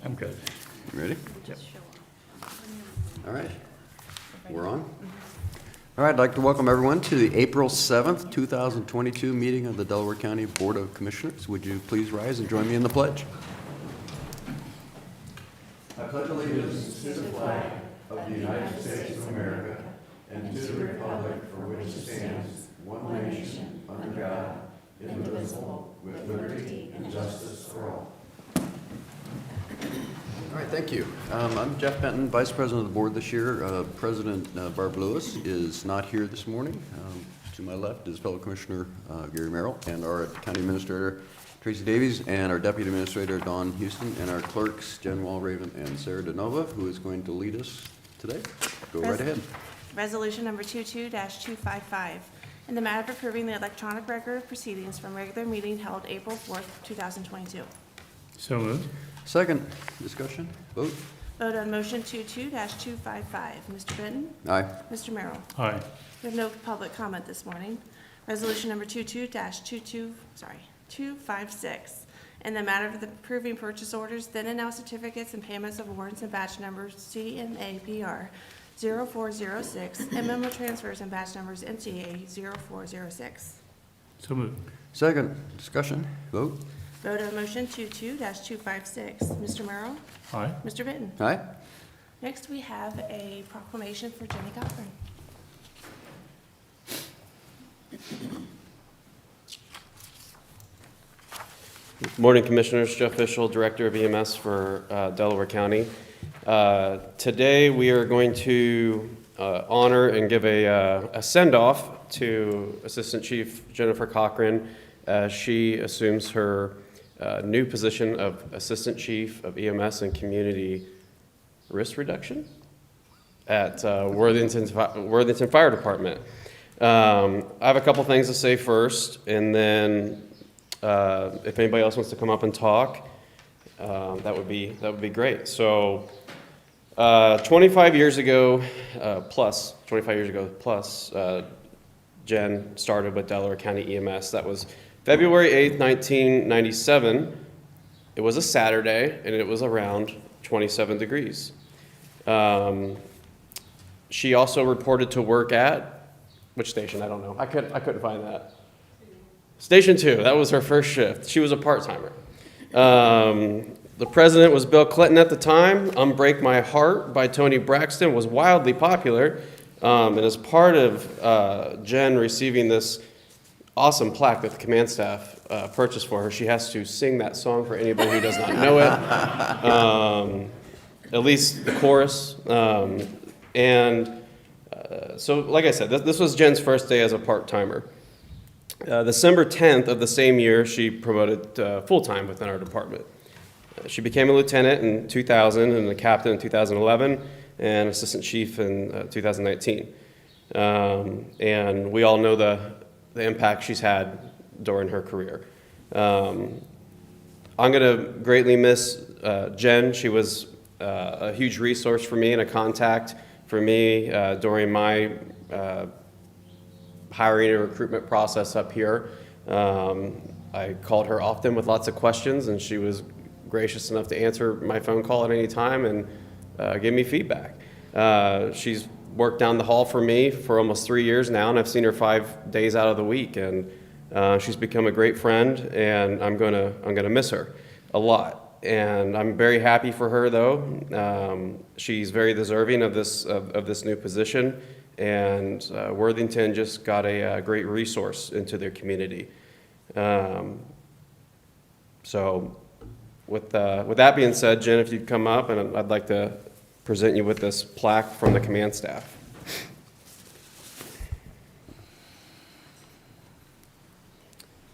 I'm good. You ready? Yep. All right. We're on. All right, I'd like to welcome everyone to the April 7th, 2022 meeting of the Delaware County Board of Commissioners. Would you please rise and join me in the pledge? I pledge allegiance to the flag of the United States of America and to the republic for which it stands, one nation, under God, indivisible, with liberty and justice for all. All right, thank you. I'm Jeff Benton, Vice President of the Board this year. President Barb Lewis is not here this morning. To my left is fellow Commissioner Gary Merrill, and our County Administrator Tracy Davies, and our Deputy Administrator Dawn Houston, and our clerks Jen Walraven and Sarah DeNova, who is going to lead us today. Go right ahead. Resolution number 22-255, in the matter of approving the electronic record of proceedings from regular meeting held April 4th, 2022. So moved. Second, discussion, vote. Vote on motion 22-255. Mr. Benton? Aye. Mr. Merrill? Aye. We have no public comment this morning. Resolution number 256, in the matter of approving purchase orders, then and now certificates and payments of warrants and batch numbers CMAPR 0406 and memo transfers and batch numbers NCA 0406. So moved. Second, discussion, vote. Vote on motion 22-256. Mr. Merrill? Aye. Mr. Benton? Aye. Next, we have a proclamation for Jenny Cochran. Morning, Commissioners. Jeff Fishel, Director of EMS for Delaware County. Today, we are going to honor and give a send-off to Assistant Chief Jennifer Cochran as she assumes her new position of Assistant Chief of EMS and Community Risk Reduction at Worthington Fire Department. I have a couple things to say first, and then if anybody else wants to come up and talk, that would be great. So, 25 years ago plus, Jen started with Delaware County EMS. That was February 8th, 1997. It was a Saturday, and it was around 27 degrees. She also reported to work at, which station? I don't know. I couldn't find that. Station 2, that was her first shift. She was a part-timer. The president was Bill Clinton at the time. Unbreak My Heart by Tony Braxton was wildly popular. And as part of Jen receiving this awesome plaque that the command staff purchased for her, she has to sing that song for anybody who does not know it. At least the chorus. So like I said, this was Jen's first day as a part-timer. December 10th of the same year, she promoted full-time within our department. She became a lieutenant in 2000 and a captain in 2011 and assistant chief in 2019. And we all know the impact she's had during her career. I'm going to greatly miss Jen. She was a huge resource for me and a contact for me during my hiring and recruitment process up here. I called her often with lots of questions, and she was gracious enough to answer my phone call at any time and give me feedback. She's worked down the hall for me for almost 3 years now, and I've seen her 5 days out of the week, and she's become a great friend, and I'm gonna miss her a lot. And I'm very happy for her, though. She's very deserving of this new position. And Worthington just got a great resource into their community. So with that being said, Jen, if you'd come up, and I'd like to present you with this plaque from the command staff.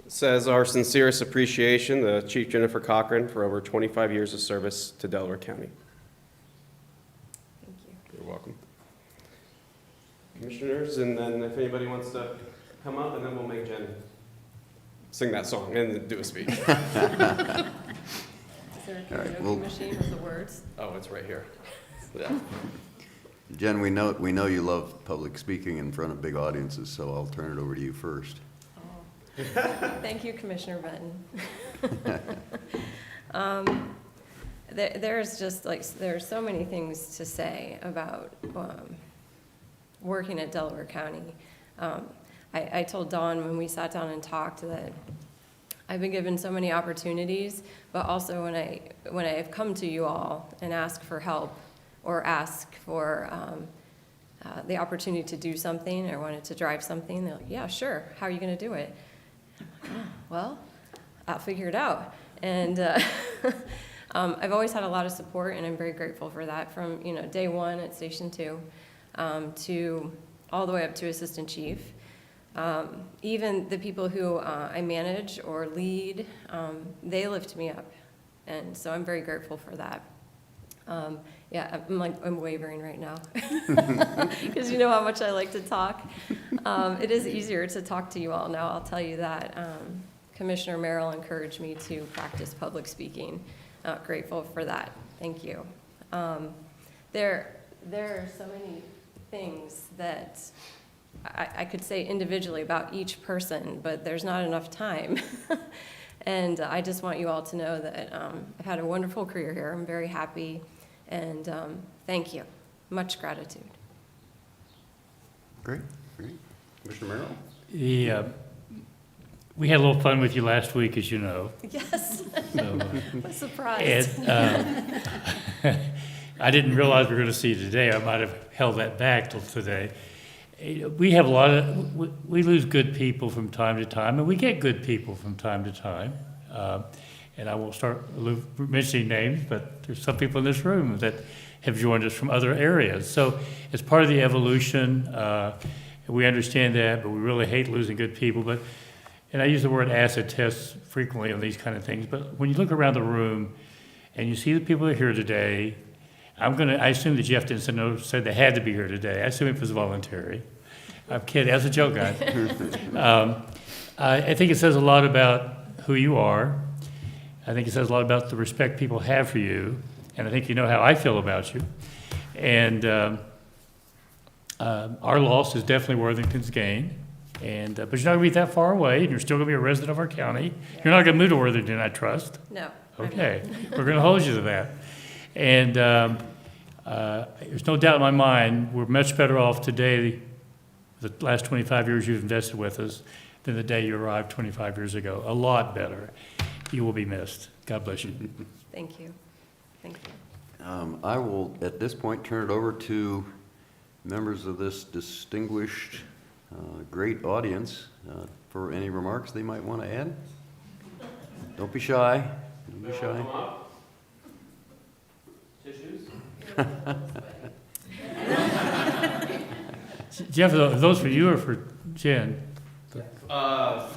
It says, our sincerest appreciation to Chief Jennifer Cochran for over 25 years of service to Delaware County. Thank you. You're welcome. Commissioners, and then if anybody wants to come up, and then we'll make Jen sing that song and do a speech. Is there a All right, karaoke machine with the words? Oh, it's right here. Yeah. Jen, we know you love public speaking in front of big audiences, so I'll turn it over to you first. Thank you, Commissioner Benton. there's just like, there's so many things to say about working at Delaware County. I told Dawn when we sat down and talked that I've been given so many opportunities, but also when I've come to you all and asked for help or ask for the opportunity to do something or wanted to drive something, they're like, yeah, sure, how are you going to do it? I'm like, oh, well, I'll figure it out. And I've always had a lot of support, and I'm very grateful for that from, day one at Station 2 to all the way up to Assistant Chief. Even the people who I manage or lead, they lift me up. And so I'm very grateful for that. Yeah, I'm wavering right now because you know how much I like to talk. It is easier to talk to you all now, I'll tell you that. Commissioner Merrill encouraged me to practice public speaking. Grateful for that. Thank you. There are so many things that I could say individually about each person, but there's not enough time. And I just want you all to know that I've had a wonderful career here. I'm very happy, and thank you. Much gratitude. Great. Commissioner Merrill? We had a little fun with you last week, as you know. Yes. So, I'm surprised. and I didn't realize we were going to see you today. I might have held that back till today. We have we lose good people from time to time, and we get good people from time to time. And I won't start mentioning names, but there's some people in this room that have joined us from other areas. So as part of the evolution, we understand that, but we really hate losing good people. And I use the word acid tests frequently on these kind of things, but when you look around the room and you see the people that are here today, I assume that Jeff didn't said they had to be here today. I assume it was voluntary. I'm kidding, as a joke, guys. I think it says a lot about who you are. I think it says a lot about the respect people have for you, and I think you know how I feel about you. And our loss is definitely Worthington's gain. But you're not going to be that far away, and you're still going to be a resident of our county. You're not going to move to Worthington, I trust. No. Okay, we're going to hold you to that. And there's no doubt in my mind, we're much better off today, the last 25 years you've invested with us, than the day you arrived 25 years ago. A lot better. You will be missed. God bless you. Thank you. Thank you. I will, at this point, turn it over to members of this distinguished, great audience for any remarks they might want to add. Don't be shy. Don't be shy. Tissues? Jeff, are those for you or for Jen?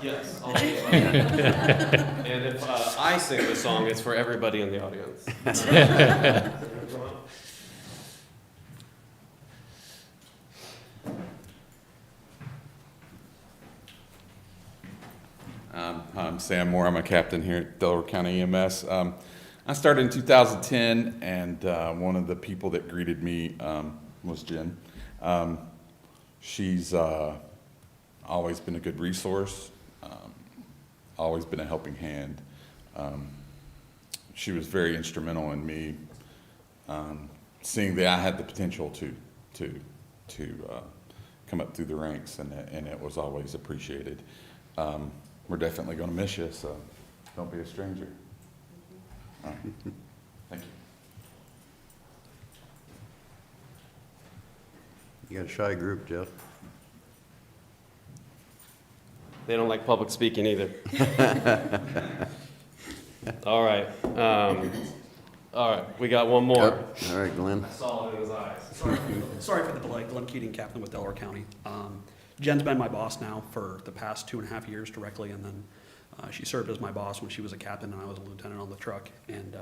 Yes. I'll do that. And if I sing the song, it's for everybody in the audience. I'm Sam Moore. I'm a captain here at Delaware County EMS. I started in 2010, and one of the people that greeted me was Jen. She's always been a good resource, always been a helping hand. She was very instrumental in me seeing that I had the potential to come up through the ranks, and it was always appreciated. We're definitely going to miss you, so don't be a stranger. All right. Thank you. You got a shy group, Jeff. They don't like public speaking either. All right. All right. We got one more. Yep. All right, Glenn. I saw it in his eyes. Sorry for the delay. Glenn Keating, captain with Delaware County. Jen's been my boss now for the past 2.5 years directly, and then she served as my boss when she was a captain and I was a lieutenant on the truck. And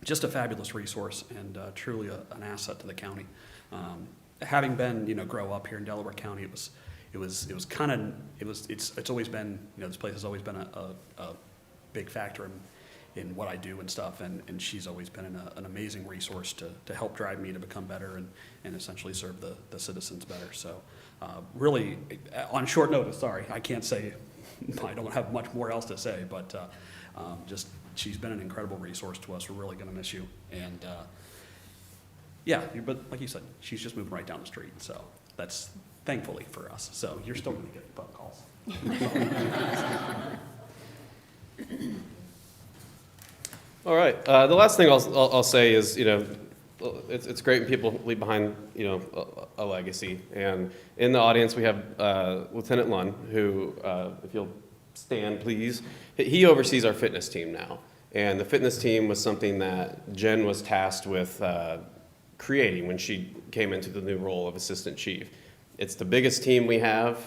just a fabulous resource and truly an asset to the county. Having been, grow up here in Delaware County, it's always been, this place has always been a big factor in what I do and stuff, and she's always been an amazing resource to help drive me to become better and essentially serve the citizens better. So really, on short notice, sorry, I can't say I don't have much more else to say, but just, she's been an incredible resource to us. We're really going to miss you. And yeah, but like you said, she's just moving right down the street. So that's thankfully for us. So you're still going to get phone calls. All right. The last thing I'll say is, it's great when people leave behind, a legacy. And in the audience, we have Lieutenant Lunn, who, if you'll stand, please. He oversees our fitness team now. And the fitness team was something that Jen was tasked with creating when she came into the new role of Assistant Chief. It's the biggest team we have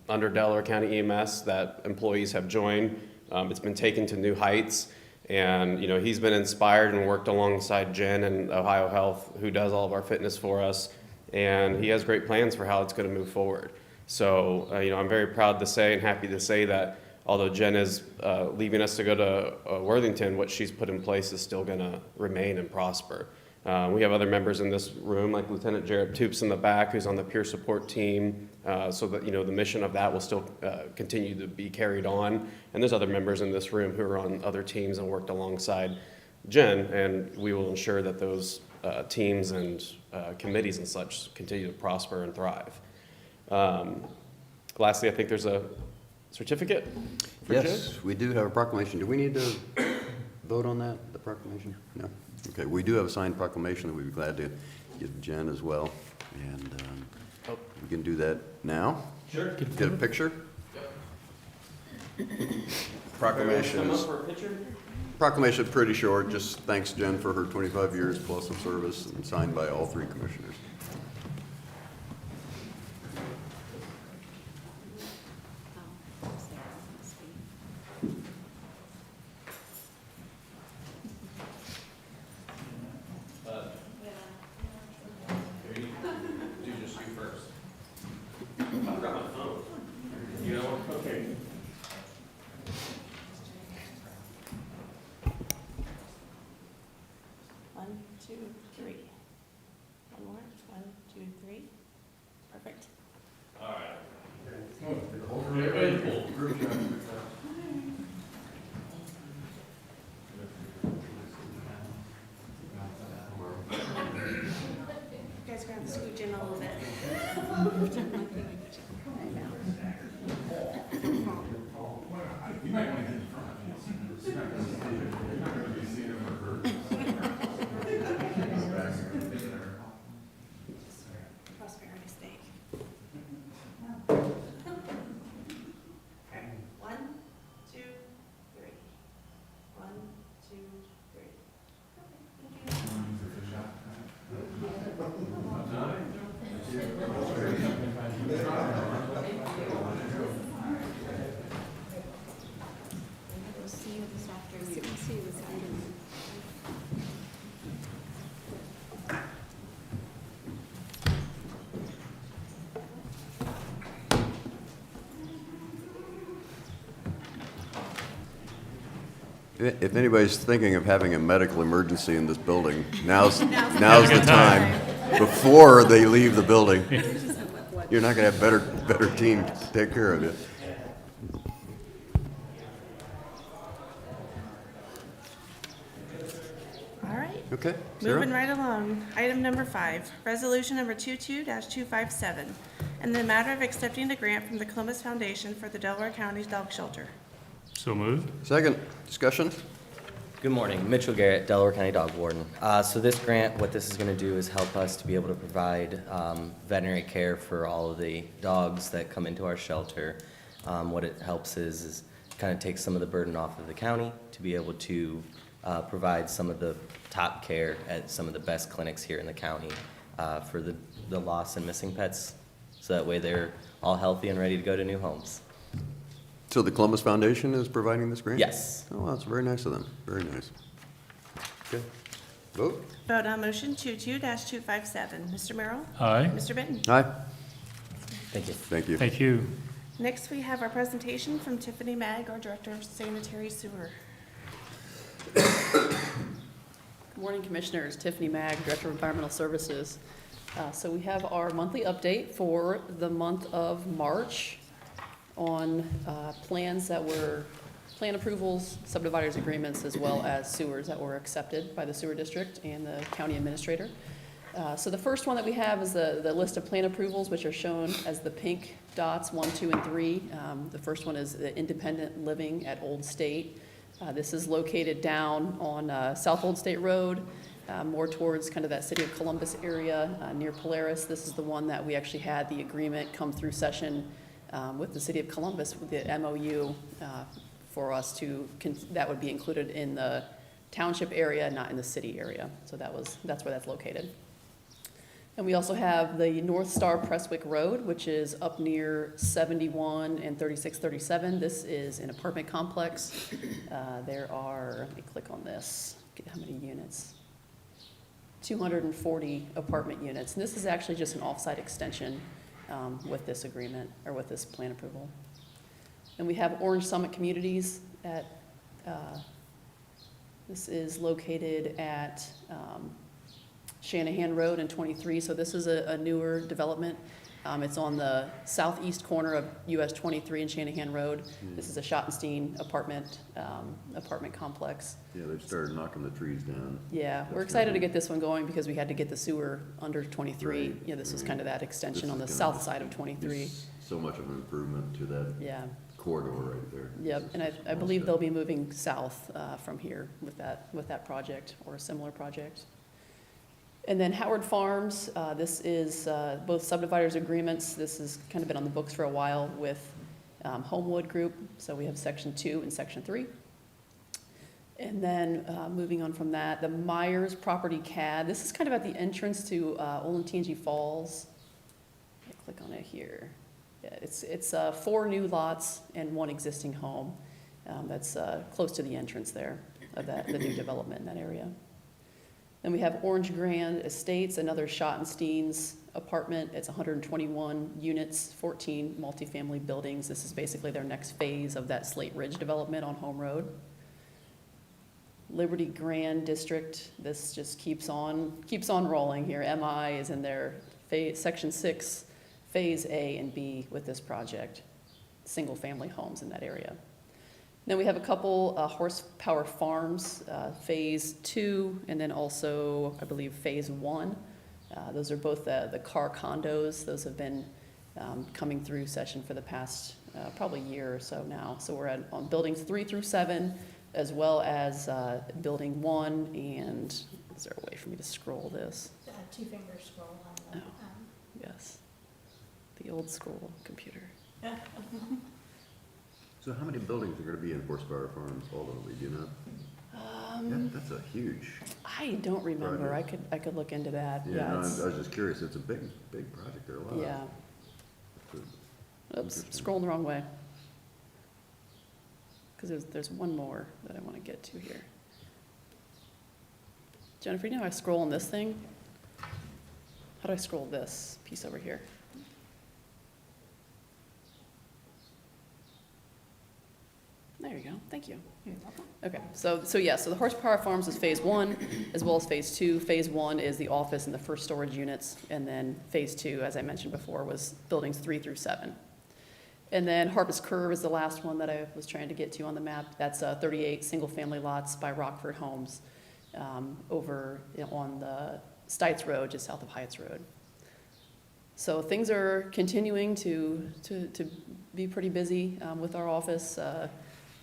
under Delaware County EMS that employees have joined. It's been taken to new heights. And, he's been inspired and worked alongside Jen and Ohio Health, who does all of our fitness for us. And he has great plans for how it's going to move forward. So, I'm very proud to say and happy to say that although Jen is leaving us to go to Worthington, what she's put in place is still going to remain and prosper. We have other members in this room, like Lieutenant Jared Toops in the back, who's on the peer support team, so that, the mission of that will still continue to be carried on. And there's other members in this room who are on other teams and worked alongside Jen, and we will ensure that those teams and committees and such continue to prosper and thrive. Lastly, I think there's a certificate for Jen. Yes, we do have a proclamation. Do we need to vote on that, the proclamation? No? Okay, we do have a signed proclamation that we'd be glad to give Jen as well. And we can do that now. Sure. Get a picture? Come Proclamation up for a picture? Proclamation pretty short, just thanks Jen for her 25 years plus of service, and signed by all 3 commissioners. Do just you first. I've got my phone. You know what? Okay. One, two, three. One more. 1, 2, 3. Perfect. All right. You guys are going to have to scooch in a little bit. Prosperity steak. Okay. 1, 2, 3. 1, 2, 3. We'll see you this afternoon. We'll see you this afternoon. If anybody's thinking of having a medical emergency in this building, now's the time, before they leave the building. You're not going to have better team to take care of you. All right. Okay, Sarah? Moving right along. Item number 5, resolution number 22-257, in the matter of accepting a grant from the Columbus Foundation for the Delaware County Dog Shelter. So moved. Second, discussion? Good morning, Mitchell Garrett, Delaware County Dog Warden. So this grant, what this is going to do is help us to be able to provide veterinary care for all of the dogs that come into our shelter. What it helps is kind of take some of the burden off of the county to be able to provide some of the top care at some of the best clinics here in the county for the lost and missing pets. So that way they're all healthy and ready to go to new homes. So the Columbus Foundation is providing this grant? Yes. Oh, that's very nice of them, very nice. Okay, vote? Vote on motion 22-257. Mr. Merrill? Aye. Mr. Benton? Aye. Thank you. Thank you. Thank you. Next, we have our presentation from Tiffany Mag, our Director of Sanitary Sewer. Good morning, Commissioners. Tiffany Mag, Director of Environmental Services. So we have our monthly update for the month of March. on plans that were, plan approvals, subdividers agreements, as well as sewers that were accepted by the sewer district and the county administrator. So the first one that we have is the list of plan approvals, which are shown as the pink dots, 1, 2, and 3. The first one is the independent living at Old State. This is located down on South Old State Road, more towards kind of that city of Columbus area near Polaris. This is the one that we actually had the agreement come through session with the city of Columbus with the MOU for us to, that would be included in the township area, not in the city area. So that's where that's located. And we also have the North Star Prestwick Road, which is up near 71 and 3637. This is an apartment complex. There are, let me click on this, get how many units. 240 apartment units. And this is actually just an off-site extension with this agreement, or with this plan approval. And we have Orange Summit Communities at, this is located at Shanahan Road and 23, so this is a newer development. It's on the southeast corner of US 23 and Shanahan Road. This is a Schottenstein apartment complex. Yeah, they've started knocking the trees down. Yeah, we're That's excited to gonna get this one going because we had to get the sewer under 23. Right, You know, this was right. kind of that extension This on the is gonna south side of be 23. so much of an improvement to that Yeah, corridor right there. yep, This is and I awesome. believe they'll be moving south from here with that project or a similar project. And then Howard Farms, this is both subdividers agreements. This has kind of been on the books for a while with Homewood Group. So we have section 2 and section 3. And then moving on from that, the Myers property CAD. This is kind of at the entrance to Olentangy Falls. Click on it here. Yeah, it's 4 new lots and 1 existing home. That's close to the entrance there of the new development in that area. Then we have Orange Grand Estates, another Schottenstein's apartment. It's 121 units, 14 multifamily buildings. This is basically their next phase of that Slate Ridge development on Home Road. Liberty Grand District, this just keeps on rolling here. MI is in their section 6, phase A and B with this project. Single family homes in that area. Then we have a couple horsepower farms, phase 2, and then also, I believe, phase 1. Those are both the car condos. Those have been coming through session for the past probably year or so now. So we're on buildings 3 through 7, as well as building 1, and is there a way for me to scroll this? 2-finger scroll on the. Yes, the old school computer. So how many buildings are gonna be in Horsepower Farms ultimately, do you know? That's a huge, I don't remember. Project. I could look into that. yeah, no, I it's- was just curious, it's a big project, there are a lot of. Yeah. Good. Oops, Interesting. scrolling the wrong way. Because there's one more that I want to get to here. Jennifer, you know how I scroll on this thing? How do I scroll this piece over here? There you go, thank you. Okay, so the horsepower farms is phase 1, as well as phase 2. Phase 1 is the office and the first storage units, and then phase 2, as I mentioned before, was buildings 3 through 7. And then Harvest Curve is the last one that I was trying to get to on the map. That's 38 single-family lots by Rockford Homes over on the Stites Road, just south of Heights Road. So things are continuing to be pretty busy with our office.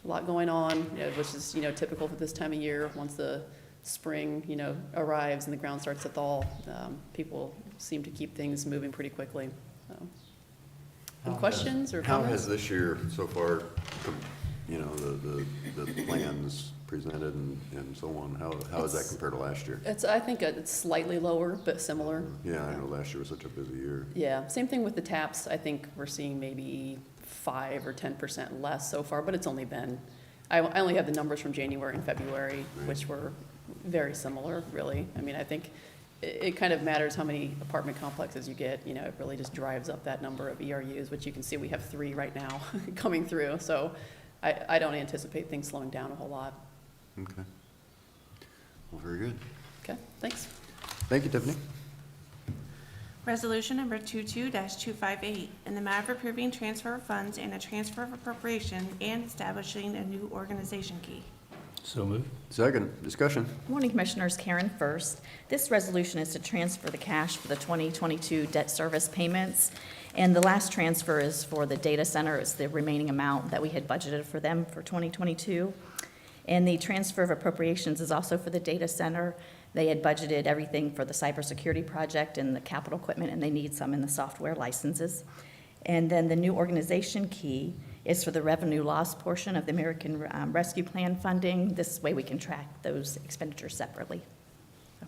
A lot going on, which is typical for this time of year. Once the spring arrives and the ground starts to thaw, people seem to keep things moving pretty quickly. So. Any questions or How comments? has this year so far, the plans presented and so on, how does that compare to last year? I think it's slightly lower, but similar. Yeah, I know last year was such a busy year. Yeah, same thing with the taps. I think we're seeing maybe 5 or 10% less so far, but it's only been, I only have the numbers from January and February, which were very similar, really. I mean, I think it kind of matters how many apartment complexes you get. It really just drives up that number of ERUs, which you can see we have 3 right now coming through. So I don't anticipate things slowing down a whole lot. Okay. Well, very good. Okay, thanks. Thank you, Tiffany. Resolution number 22-258, in the matter of approving transfer of funds and a transfer of appropriation and establishing a new organization key. So moved. Second, discussion. Morning, Commissioners. Karen first. This resolution is to transfer the cash for the 2022 debt service payments. And the last transfer is for the data center. It's the remaining amount that we had budgeted for them for 2022. And the transfer of appropriations is also for the data center. They had budgeted everything for the cybersecurity project and the capital equipment, and they need some in the software licenses. And then the new organization key is for the revenue loss portion of the American Rescue Plan funding. This way we can track those expenditures separately. So,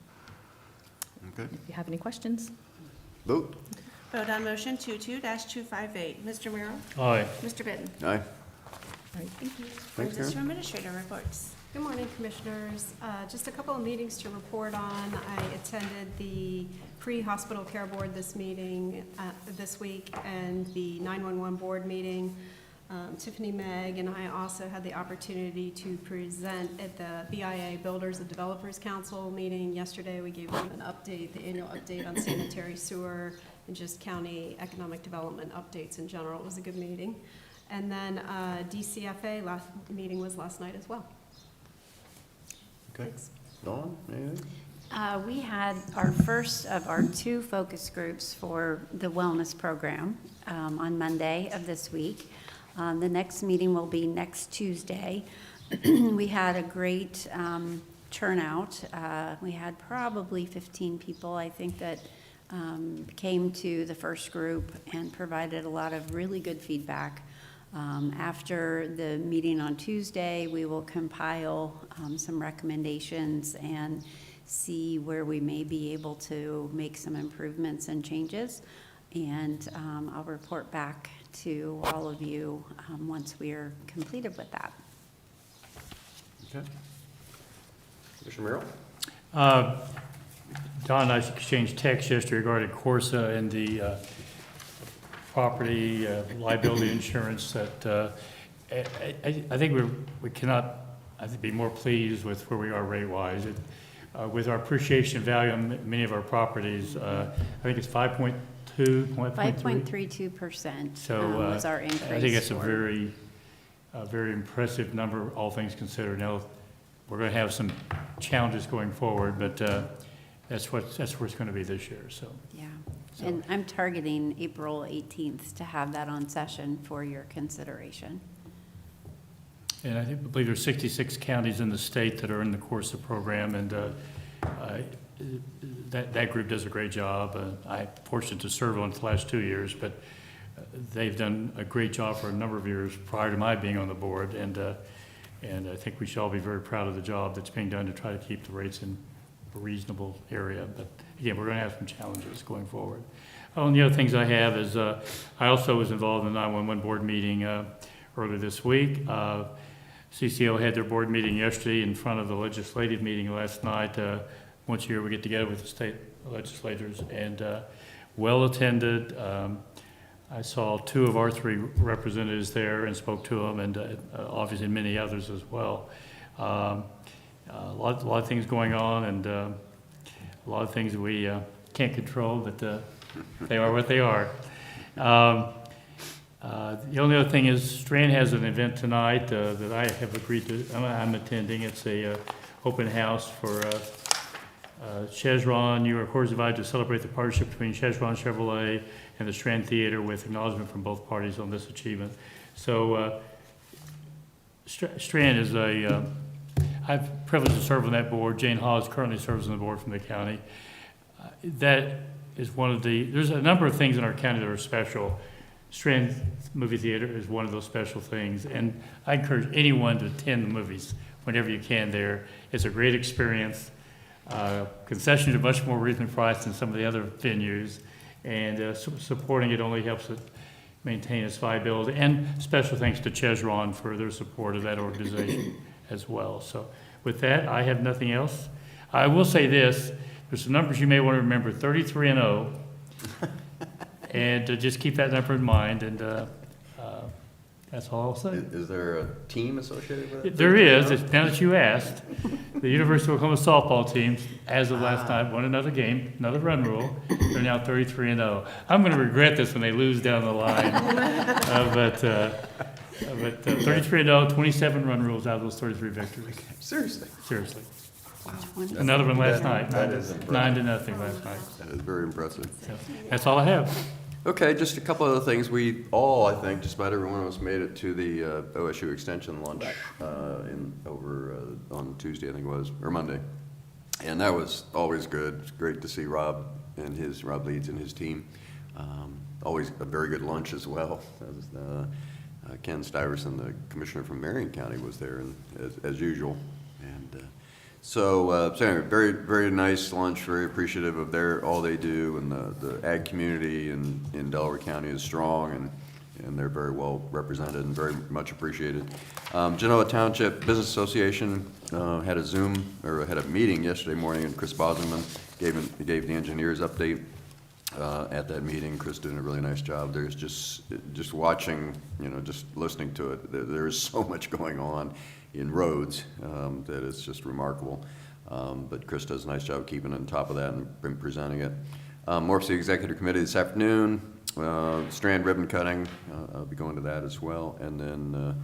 Okay. if you have any questions. Vote. Vote on motion 22-258. Mr. Merrill? Aye. Mr. Benton? Aye. All right, thank you. Thanks, Brings us to Karen. administrator reports. Good morning, Commissioners. Just a couple of meetings to report on. I attended the pre-hospital care board this week and the 911 board meeting. Tiffany, Meg, and I also had the opportunity to present at the BIA Builders and Developers Council meeting yesterday. We gave them an update, the annual update on sanitary sewer and just county economic development updates in general. It was a good meeting. And then DCFA meeting was last night as well. Okay. Dawn, anything? We had our first of our 2 focus groups for the wellness program on Monday of this week. The next meeting will be next Tuesday. We had a great turnout. We had probably 15 people, I think, that came to the first group and provided a lot of really good feedback. After the meeting on Tuesday, we will compile some recommendations and see where we may be able to make some improvements and changes. And I'll report back to all of you once we are completed with that. Okay. Commissioner Merrill? Don and I exchanged texts yesterday regarding Corsa and the property liability insurance that I think we cannot, I think, be more pleased with where we are rate-wise. With our appreciation value on many of our properties, I think it's 5.2, 5.32% So was our increase. I think that's a for- very impressive number, all things considered. Now, we're going to have some challenges going forward, but that's where it's going to be this year, so. Yeah, So- and I'm targeting April 18th to have that on session for your consideration. And I believe there's 66 counties in the state that are in the Corsa program, and that group does a great job. I'm fortunate to serve on it the last 2 years, but they've done a great job for a number of years prior to my being on the board, and I think we should all be very proud of the job that's being done to try to keep the rates in a reasonable area. But again, we're going to have some challenges going forward. One of the other things I have is I also was involved in the 911 board meeting earlier this week. CCO had their board meeting yesterday in front of the legislative meeting last night. Once a year we get together with the state legislators, and well attended. I saw 2 of our 3 representatives there and spoke to them, and obviously many others as well. A lot of things going on, and a lot of things we can't control, but they are what they are. The only other thing is Strand has an event tonight that I have agreed to, I'm attending. It's a open house for Chevron. You are, of course, invited to celebrate the partnership between Chevron Chevrolet and the Strand Theater with acknowledgement from both parties on this achievement. So Strand is I've privileged to serve on that board. Jane Hawes currently serves on the board from the county. That is one of there's a number of things in our county that are special. Strand Movie Theater is one of those special things, and I encourage anyone to attend the movies whenever you can there. It's a great experience. Concessions are much more reasonably priced than some of the other venues, and supporting it only helps it maintain its viability. And special thanks to Chevron for their support of that organization as well. So with that, I have nothing else. I will say this, there's some numbers you may want to remember, 33-0. And just keep that number in mind, and That's all I'll say. Is there a team associated with it? There is, now that you asked, the University of Oklahoma softball team, as of last night, won another game, another run rule. They're now 33-0. I'm going to regret this when they lose down the line. But 33-0, 27 run rules out of those 33 victories. Seriously? Seriously. Another one last night, That is impressive. 9-0 last night. That is very impressive. So, that's all I have. Okay, just a couple other things. We all, I think, just about everyone of us made it to the OSU Extension lunch on Tuesday, I think it was, or Monday. And that was always good. It's great to see Rob Leeds and his team. Always a very good lunch as well. Ken Stiverson, the commissioner from Marion County, was there, and as usual. And so anyway, very, very nice lunch, very appreciative of all they do, and the ag community in Delaware County is strong, and they're very well represented and very much appreciated. Genoa Township Business Association had a meeting yesterday morning, and Chris Bosenman gave the engineers update at that meeting. Chris did a really nice job. There's just watching, just listening to it, there is so much going on in roads that it's just remarkable. But Chris does a nice job keeping on top of that and presenting it. Morphe City Executive Committee this afternoon, strand ribbon cutting, I'll be going to that as well. And then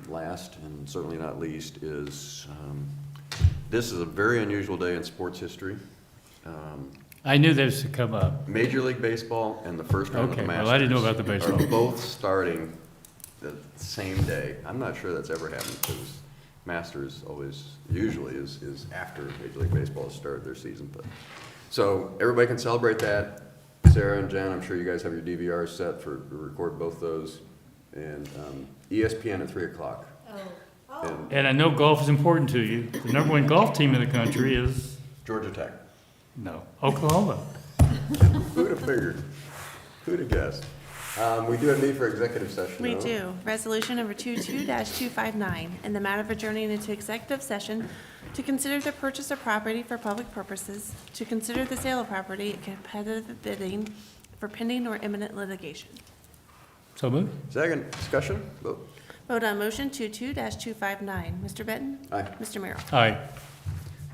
last and certainly not least is, this is a very unusual day in sports history. I knew this would come up. Major League Baseball and the first round of the Okay, Masters. well, I didn't know about the baseball. Are both starting the same day. I'm not sure that's ever happened, because Masters usually is after Major League Baseball has started their season. But so everybody can celebrate that. Sarah and Jen, I'm sure you guys have your DVRs set to record both those. And ESPN at 3 o'clock. And I know golf is important to you. The number one golf team in the country is, Georgia Tech. no, Oklahoma. Who'd have figured? Who'd have guessed? We do have need for executive session. We though. do. Resolution number 22-259, in the matter of adjourning into executive session to consider the purchase of property for public purposes, to consider the sale of property, and competitive bidding for pending or imminent litigation. So moved. Second, discussion, vote. Vote on motion 22-259. Mr. Benton? Aye. Mr. Merrill? Aye.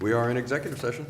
We are in executive session.